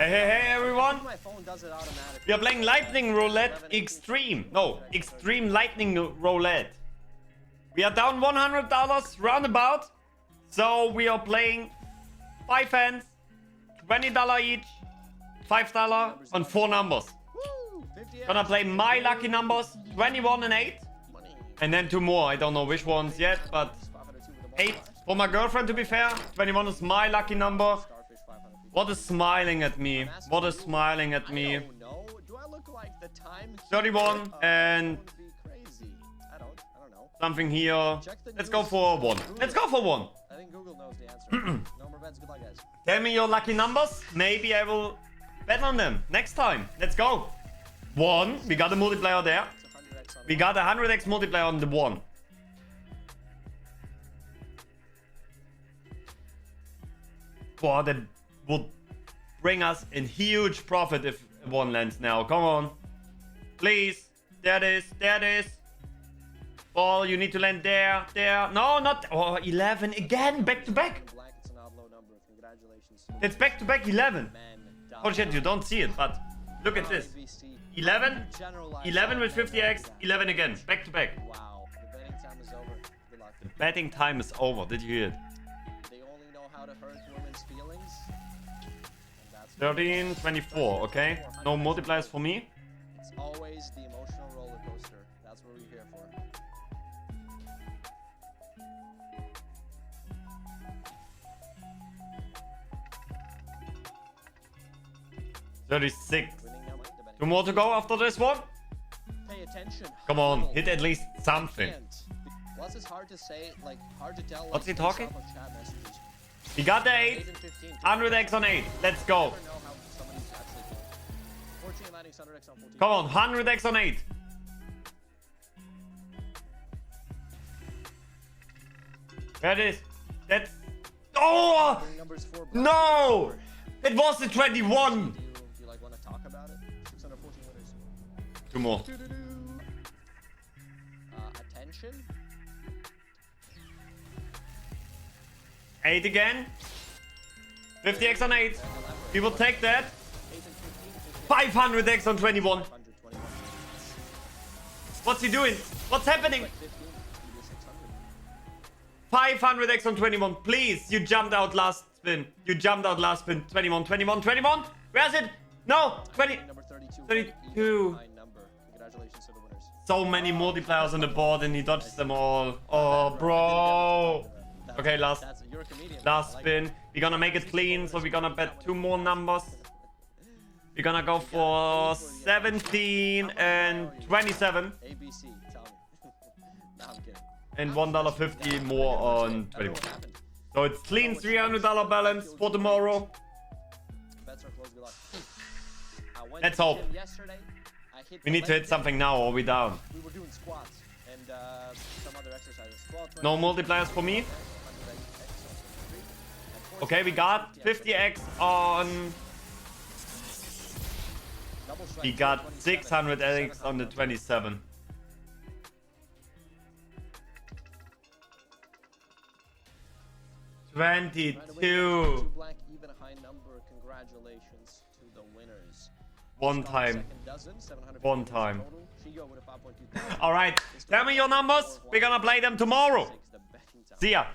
Hey, everyone. My phone does it automatically. We are playing Lightning Roulette Extreme. No, Extreme Lightning Roulette. We are down $100 roundabout. So we are playing 5 hands, $20 each, $5 on 4 numbers. Woo, Gonna play my lucky numbers, 21 and 8. And then 2 more. I don't know which ones yet, but 8 for my girlfriend, to be fair. 21 is my lucky number. What is smiling at me? What is smiling at me? 31 and something here. Let's go for 1. Let's go for 1. I think Google knows the answer. No more bets. Good luck, guys. Tell me your lucky numbers. Maybe I will bet on them next time. Let's go. 1. We got a multiplier there. We got a 100x multiplier on the 1. Boah, that would bring us in huge profit if 1 lands now. Come on. Please. There it is. There it is. Ball, you need to land there. There. No, not. Oh, 11 again. Back to back. It's back to back 11. Oh shit, you don't see it, but look at this. 11. 11 with 50x. 11 again. Back to back. Wow. The betting time is over. Good luck. The betting time is over. Did you hear it? They only know how to hurt women's feelings. 13, 24, okay? No multipliers for me. It's always the emotional roller coaster. That's what we're here for. 36. 2 more to go after this one. Pay attention. Come on, hit at least something. Plus it's hard to say, like hard to tell. What's he talking? We got the 8. 100x on 8. Let's go. Come on, 100x on 8. There it is. That's... Oh! No! It was the 21. Do you like want to talk about it? 614 winners. 2 more. Attention. 8 again. 50x on 8. We will take that. 500x on 21. What's he doing? What's happening? 500x on 21. Please, you jumped out last spin. You jumped out last spin. 21, 21, 21. Where is it? No, 20. 32. So many multipliers on the board and he dodges them all. Oh, bro. Okay, last spin. We're gonna make it clean, so we're gonna bet 2 more numbers. We're gonna go for 17 and 27. ABC, tell me. No, I'm kidding. And $1.50 more on 21. So it's clean $300 balance for tomorrow. Bets are closed. Good luck. Let's hope. We need to hit something now or we're down. We were doing squats and some other exercises. No multipliers for me. Okay, we got 50x on... We got 600x on the 27. $22. One time. All right. Tell me your numbers. We're gonna play them tomorrow. See ya.